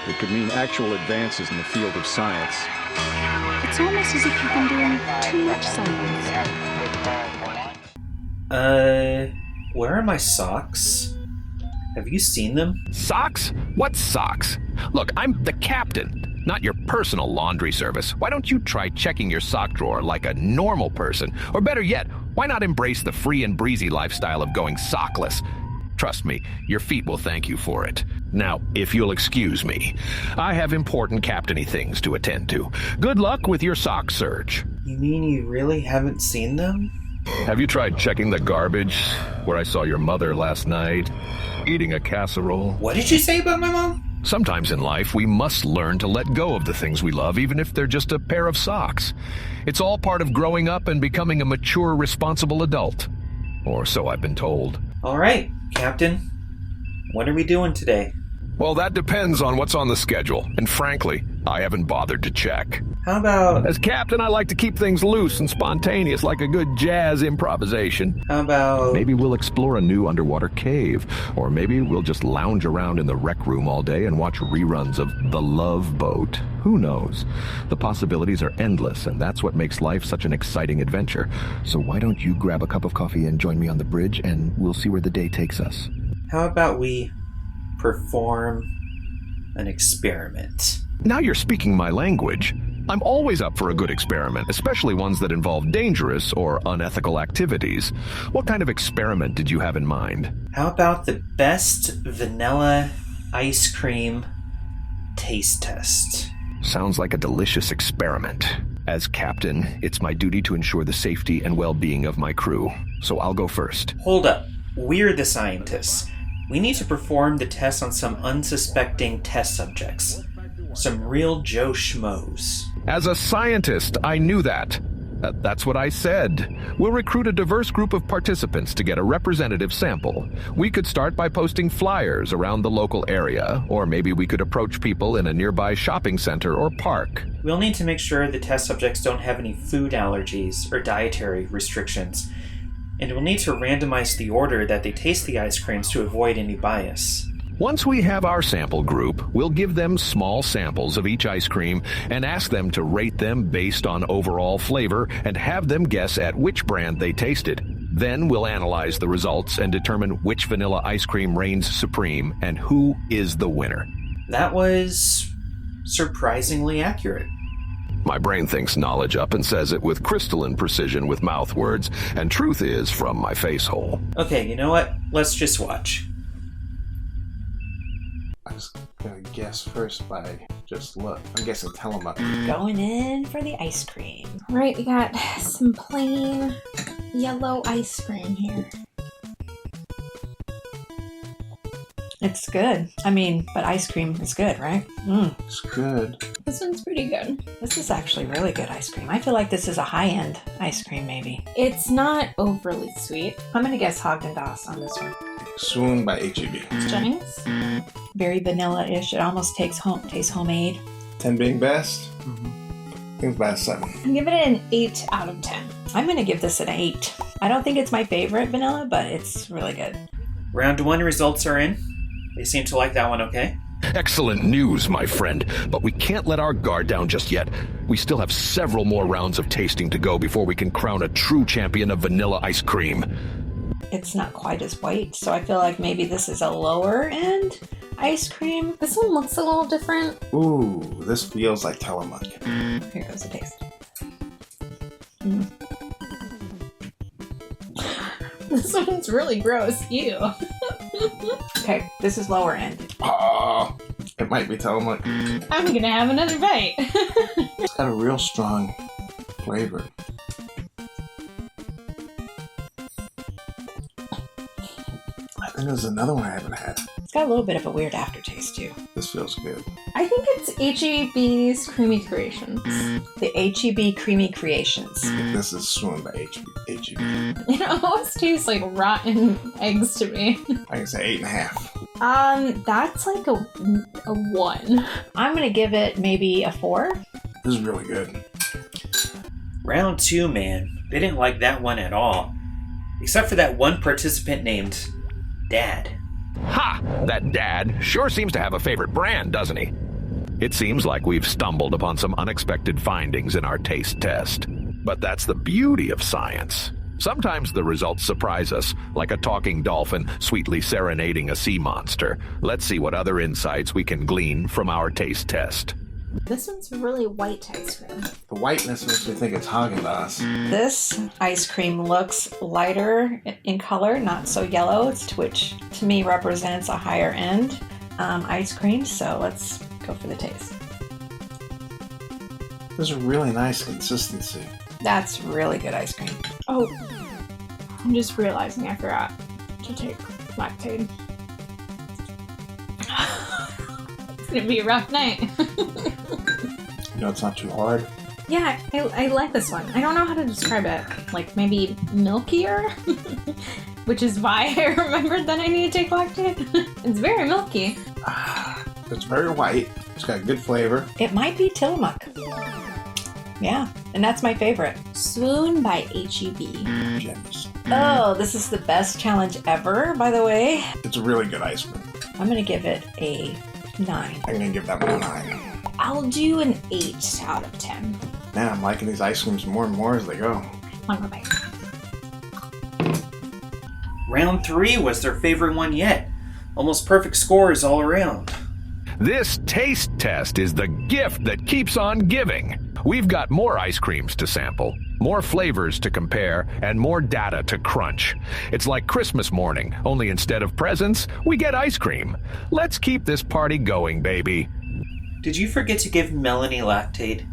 It could mean actual advances in the field of science. It's almost as if you've been doing too much science. Where are my socks? Have you seen them? Socks? What socks? Look, I'm the captain, not your personal laundry service. Why don't you try checking your sock drawer like a normal person? Or better yet, why not embrace the free and breezy lifestyle of going sockless? Trust me, your feet will thank you for it. Now, if you'll excuse me, I have important captainy things to attend to. Good luck with your sock search. You mean you really haven't seen them? Have you tried checking the garbage where I saw your mother last night, eating a casserole? What did you say about my mom? Sometimes in life, we must learn to let go of the things we love, even if they're just a pair of socks. It's all part of growing up and becoming a mature, responsible adult. Or so I've been told. All right, Captain. What are we doing today? Well, that depends on what's on the schedule, and frankly, I haven't bothered to check. How about... As captain, I like to keep things loose and spontaneous, like a good jazz improvisation. How about... Maybe we'll explore a new underwater cave, or maybe we'll just lounge around in the rec room all day and watch reruns of The Love Boat. Who knows? The possibilities are endless, and that's what makes life such an exciting adventure. So why don't you grab a cup of coffee and join me on the bridge, and we'll see where the day takes us. How about we perform an experiment? Now you're speaking my language. I'm always up for a good experiment, especially ones that involve dangerous or unethical activities. What kind of experiment did you have in mind? How about the best vanilla ice cream taste test? Sounds like a delicious experiment. As captain, it's my duty to ensure the safety and well-being of my crew, so I'll go first. Hold up. We're the scientists. We need to perform the test on some unsuspecting test subjects. Some real Joe Schmoes. As a scientist, I knew that. That's what I said. We'll recruit a diverse group of participants to get a representative sample. We could start by posting flyers around the local area, or maybe we could approach people in a nearby shopping center or park. We'll need to make sure the test subjects don't have any food allergies or dietary restrictions. And we'll need to randomize the order that they taste the ice creams to avoid any bias. Once we have our sample group, we'll give them small samples of each ice cream and ask them to rate them based on overall flavor and have them guess at which brand they tasted. Then we'll analyze the results and determine which vanilla ice cream reigns supreme and who is the winner. That was surprisingly accurate. My brain thinks knowledge up and says it with crystalline precision with mouth words, and truth is from my face hole. Okay, you know what? Let's just watch. I was gonna guess first by just look. I'm guessing Tillamook. Going in for the ice cream. All right, we got some plain yellow ice cream here. It's good. But ice cream is good, right? It's good. This one's pretty good. This is actually really good ice cream. I feel like this is a high-end ice cream, maybe. It's not overly sweet. I'm gonna guess Haagen-Dazs on this one. Swoon by H-E-B. Jennings? Very vanilla-ish. It almost tastes homemade. 10 being best. I think it's about a 7. I give it an 8 out of 10. I'm gonna give this an 8. I don't think it's my favorite vanilla, but it's really good. Round 1 results are in. They seem to like that one okay. Excellent news, my friend, but we can't let our guard down just yet. We still have several more rounds of tasting to go before we can crown a true champion of vanilla ice cream. It's not quite as white, so I feel like maybe this is a lower end ice cream. This one looks a little different. Ooh, this feels like Tillamook. Here goes the taste. This one's really gross. Ew. Okay, this is lower end. Oh, it might be Tillamook. I'm gonna have another bite. It's got a real strong flavor. I think there's another one I haven't had. It's got a little bit of a weird aftertaste, too. This feels good. I think it's H-E-B's Creamy Creations. The H-E-B Creamy Creations. This is Swoon by H-E-B. It almost tastes like rotten eggs to me. I can say 8.5. That's like a 1. I'm gonna give it maybe a 4. This is really good. Round 2, man. They didn't like that one at all. Except for that one participant named Dad. Ha! That dad sure seems to have a favorite brand, doesn't he? It seems like we've stumbled upon some unexpected findings in our taste test. But that's the beauty of science. Sometimes the results surprise us, like a talking dolphin sweetly serenading a sea monster. Let's see what other insights we can glean from our taste test. This one's really white ice cream. The whiteness makes me think it's Haagen-Dazs. This ice cream looks lighter in color, not so yellow, which to me represents a higher end ice cream. So let's go for the taste. There's a really nice consistency. That's really good ice cream. Oh, I'm just realizing I forgot to take lactate. It's gonna be a rough night. You know, it's not too hard. Yeah, I like this one. I don't know how to describe it. Like maybe milkier? Which is why I remembered that I need to take lactate. It's very milky. It's very white. It's got good flavor. It might be Tillamook. Yeah, and that's my favorite. Swoon by H-E-B. Gems. Oh, this is the best challenge ever, by the way. It's a really good ice cream. I'm going to give it a 9. I'm going to give that one a 9. I'll do an 8 out of 10. Man, I'm liking these ice creams more and more as they go. One more bite. Round 3 was their favorite one yet. Almost perfect scores all around. This taste test is the gift that keeps on giving. We've got more ice creams to sample, more flavors to compare, and more data to crunch. It's like Christmas morning, only instead of presents, we get ice cream. Let's keep this party going, baby. Did you forget to give Melanie lactate?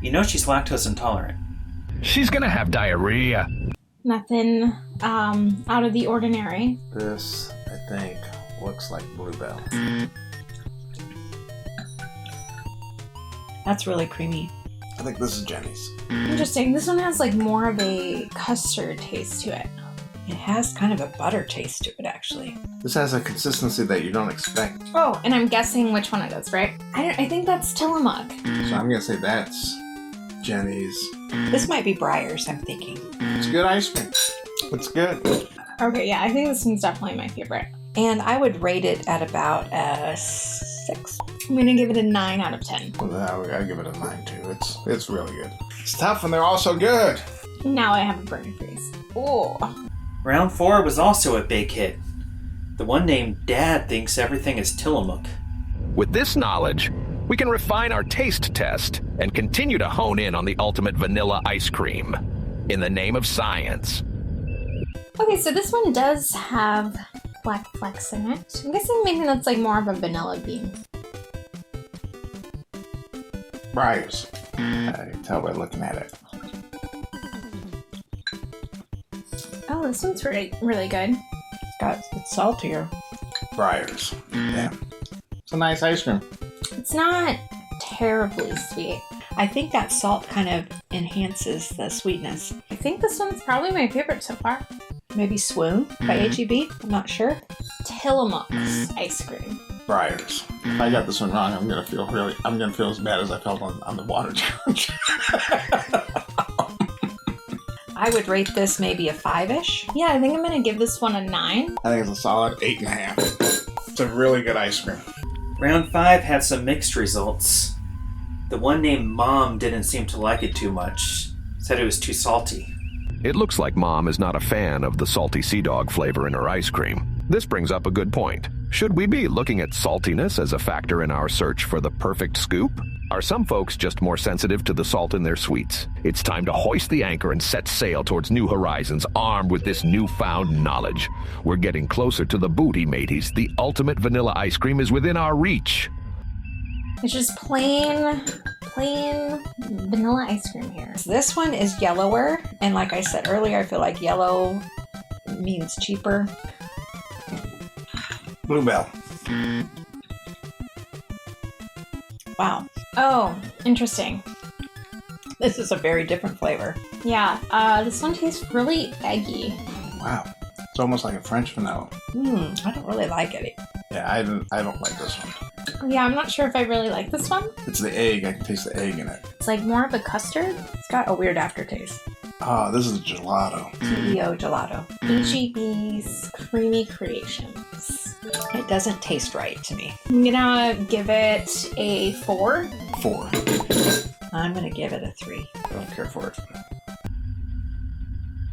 You know she's lactose intolerant. She's gonna have diarrhea. Nothing out of the ordinary. This, I think, looks like Bluebell. That's really creamy. I think this is Jenny's. Interesting. This one has like more of a custard taste to it. It has kind of a butter taste to it, actually. This has a consistency that you don't expect. Oh, and I'm guessing which one it is, right? I think that's Tillamook. So I'm going to say that's Jenny's. This might be Breyers, I'm thinking. It's good ice cream. It's good. Okay, yeah, I think this one's definitely my favorite. And I would rate it at about a 6. I'm gonna give it a 9 out of 10. Well, I give it a 9 too. It's really good. It's tough and they're all so good. Now I have a burning freeze. Oh. Round 4 was also a big hit. The one named Dad thinks everything is Tillamook. With this knowledge, we can refine our taste test and continue to hone in on the ultimate vanilla ice cream. In the name of science. Okay, so this one does have black flecks in it. I'm guessing maybe that's like more of a vanilla bean. Breyers. I can tell by looking at it. Oh, this one's really good. It's saltier. Breyers. Yeah. It's a nice ice cream. It's not terribly sweet. I think that salt kind of enhances the sweetness. I think this one's probably my favorite so far. Maybe Swoon by H-E-B? I'm not sure. Tillamook's ice cream. Breyers. If I got this one wrong, I'm gonna feel as bad as I felt on the water challenge. I would rate this maybe a 5-ish. Yeah, I think I'm gonna give this one a 9. I think it's a solid 8.5. It's a really good ice cream. Round 5 had some mixed results. The one named Mom didn't seem to like it too much. Said it was too salty. It looks like Mom is not a fan of the salty sea dog flavor in her ice cream. This brings up a good point. Should we be looking at saltiness as a factor in our search for the perfect scoop? Are some folks just more sensitive to the salt in their sweets? It's time to hoist the anchor and set sail towards new horizons, armed with this newfound knowledge. We're getting closer to the booty, mateys. The ultimate vanilla ice cream is within our reach. It's just plain vanilla ice cream here. This one is yellower, and like I said earlier, I feel like yellow means cheaper. Bluebell. Wow, Oh, interesting. this is a very different flavor. Yeah, this one tastes really eggy. Wow. It's almost like a French vanilla. I don't really like it. Yeah, I don't like this one. Yeah, I'm not sure if I really like this one. It's the egg. I can taste the egg in it. It's like more of a custard. It's got a weird aftertaste. Oh, this is gelato. CEO gelato. H-E-B's Creamy Creations. It doesn't taste right to me. I'm gonna give it a 4. 4. I'm gonna give it a 3. I don't care for it.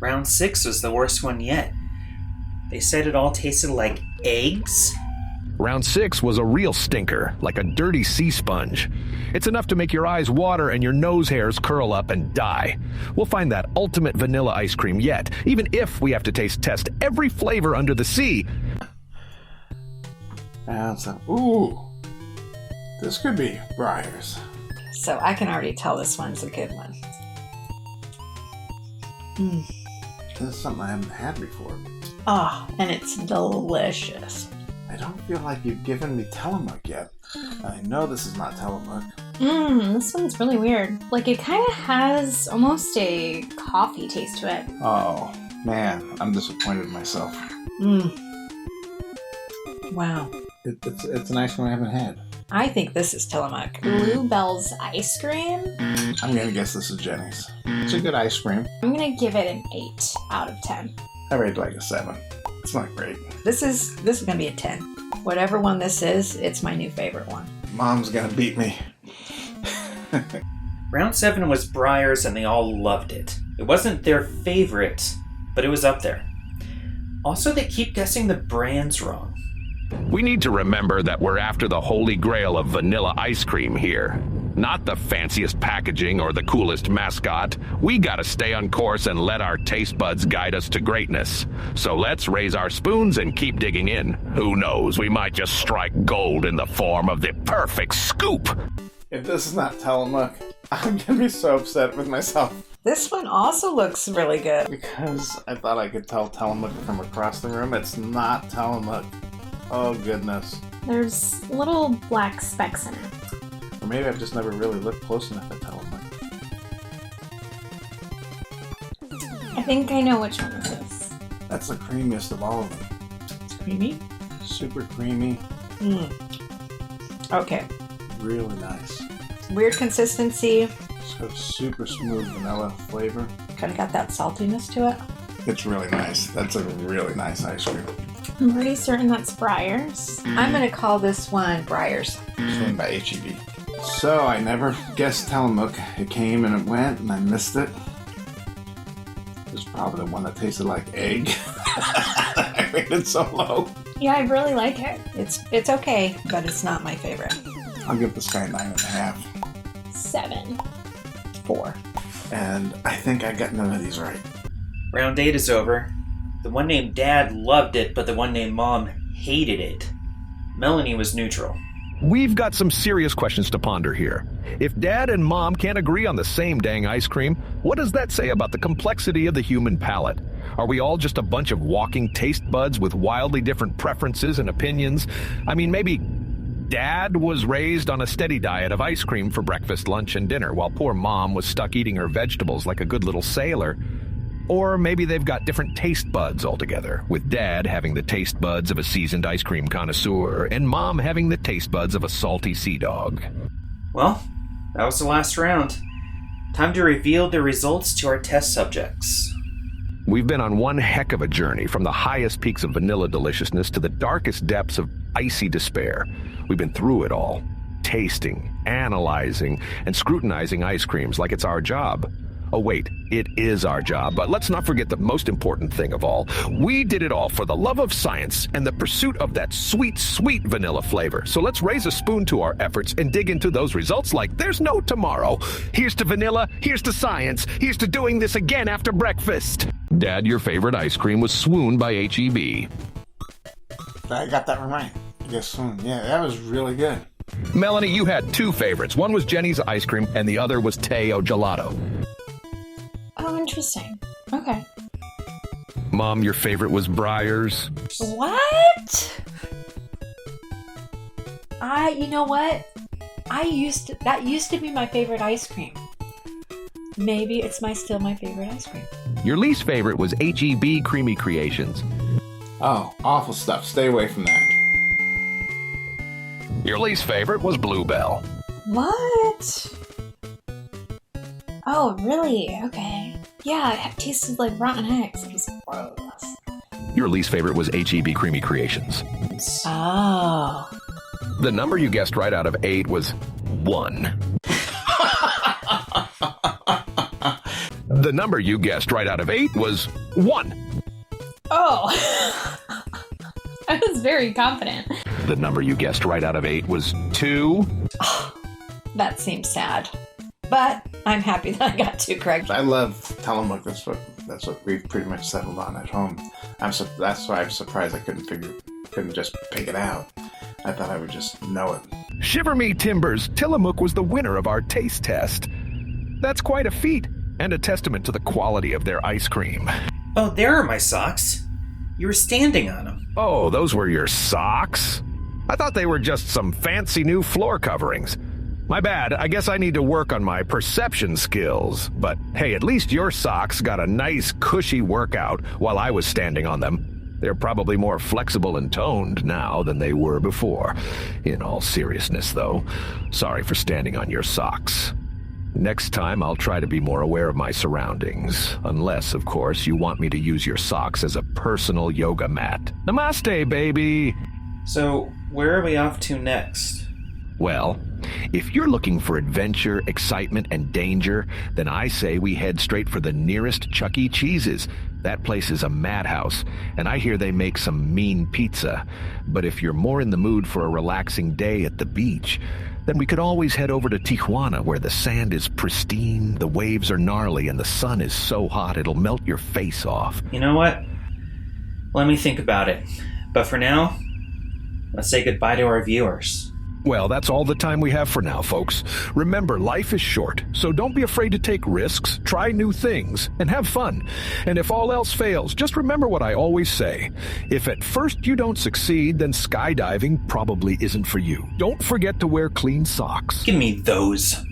Round 6 was the worst one yet. They said it all tasted like eggs. Round 6 was a real stinker, like a dirty sea sponge. It's enough to make your eyes water and your nose hairs curl up and die. We'll find that ultimate vanilla ice cream yet, even if we have to test every flavor under the sea. And so, ooh, this could be Briar's. So I can already tell this one's a good one. This is something I haven't had before. Oh, and it's delicious. I don't feel like you've given me Tillamook yet. I know this is not Tillamook. This one's really weird. Like, it kind of has almost a coffee taste to it. Oh, man, I'm disappointed in myself. Wow. It's an ice cream I haven't had. I think this is Tillamook. Bluebell's ice cream? I'm going to guess this is Jenny's. It's a good ice cream. I'm gonna give it an 8 out of 10. I rate like a 7. It's not great. This is gonna be a 10. Whatever one this is, it's my new favorite one. Mom's going to beat me. Round 7 was Briar's and they all loved it. It wasn't their favorite, but it was up there. Also, they keep guessing the brands wrong. We need to remember that we're after the holy grail of vanilla ice cream here. Not the fanciest packaging or the coolest mascot. We gotta stay on course and let our taste buds guide us to greatness. So let's raise our spoons and keep digging in. Who knows, we might just strike gold in the form of the perfect scoop. If this is not Tillamook, I'm going to be so upset with myself. This one also looks really good. Because I thought I could tell Tillamook from across the room. It's not Tillamook. Oh, goodness. There's little black specks in it. Or maybe I've just never really looked close enough at Tillamook. I think I know which one this is. That's the creamiest of all of them. It's creamy. Super creamy. Okay. Really nice. Weird consistency. It's got a super smooth vanilla flavor. Kind of got that saltiness to it. It's really nice. That's a really nice ice cream. I'm pretty certain that's Briar's. I'm gonna call this one Briar's. It's made by H-E-B. So I never guessed Tillamook. It came and it went and I missed it. It was probably the one that tasted like egg. I rated so low. Yeah, I really like it. It's okay, but it's not my favorite. I'll give this guy 9.5. 7. 4. And I think I got none of these right. Round 8 is over. The one named Dad loved it, but the one named Mom hated it. Melanie was neutral. We've got some serious questions to ponder here. If Dad and Mom can't agree on the same dang ice cream, what does that say about the complexity of the human palate? Are we all just a bunch of walking taste buds with wildly different preferences and opinions? I mean, maybe Dad was raised on a steady diet of ice cream for breakfast, lunch, and dinner, while poor Mom was stuck eating her vegetables like a good little sailor. Or maybe they've got different taste buds altogether, with Dad having the taste buds of a seasoned ice cream connoisseur, and Mom having the taste buds of a salty sea dog. Well, that was the last round. Time to reveal the results to our test subjects. We've been on one heck of a journey, from the highest peaks of vanilla deliciousness to the darkest depths of icy despair. We've been through it all, tasting, analyzing, and scrutinizing ice creams like it's our job. Oh wait, it is our job, but let's not forget the most important thing of all. We did it all for the love of science and the pursuit of that sweet, sweet vanilla flavor. So let's raise a spoon to our efforts and dig into those results like there's no tomorrow. Here's to vanilla, here's to science, here's to doing this again after breakfast. Dad, your favorite ice cream was Swoon by H-E-B. I got that one right. I guess soon. Yeah, that was really good. Melanie, you had two favorites. One was Jenny's ice cream and the other was Teo Gelato. Oh, interesting. Okay. Mom, your favorite was Briar's. What? You know what? That used to be my favorite ice cream. Maybe it's still my favorite ice cream. Your least favorite was H-E-B Creamy Creations. Oh, awful stuff. Stay away from that. Your least favorite was Bluebell. What? Oh, really? Okay. Yeah, it tasted like rotten eggs. It was gross. Your least favorite was HEB Creamy Creations. Oh. The number you guessed right out of 8 was 1. The number you guessed right out of 8 was 1. Oh. I was very confident. The number you guessed right out of 8 was 2. That seems sad. But I'm happy that I got 2 correct. I love Tillamook. That's what we've pretty much settled on at home. That's why I'm surprised I couldn't just pick it out. I thought I would just know it. Shiver me timbers, Tillamook was the winner of our taste test. That's quite a feat, and a testament to the quality of their ice cream. Oh, there are my socks. You were standing on them. Oh, those were your socks? I thought they were just some fancy new floor coverings. My bad, I guess I need to work on my perception skills. But hey, at least your socks got a nice cushy workout while I was standing on them. They're probably more flexible and toned now than they were before. In all seriousness, though, sorry for standing on your socks. Next time, I'll try to be more aware of my surroundings. Unless, of course, you want me to use your socks as a personal yoga mat. Namaste, baby! So, where are we off to next? Well, if you're looking for adventure, excitement, and danger, then I say we head straight for the nearest Chuck E. Cheese's. That place is a madhouse, and I hear they make some mean pizza. But if you're more in the mood for a relaxing day at the beach, then we could always head over to Tijuana, where the sand is pristine, the waves are gnarly, and the sun is so hot it'll melt your face off. You know what? Let me think about it. But for now, let's say goodbye to our viewers. Well, that's all the time we have for now, folks. Remember, life is short, so don't be afraid to take risks, try new things, and have fun. And if all else fails, just remember what I always say. If at first you don't succeed, then skydiving probably isn't for you. Don't forget to wear clean socks. Give me those.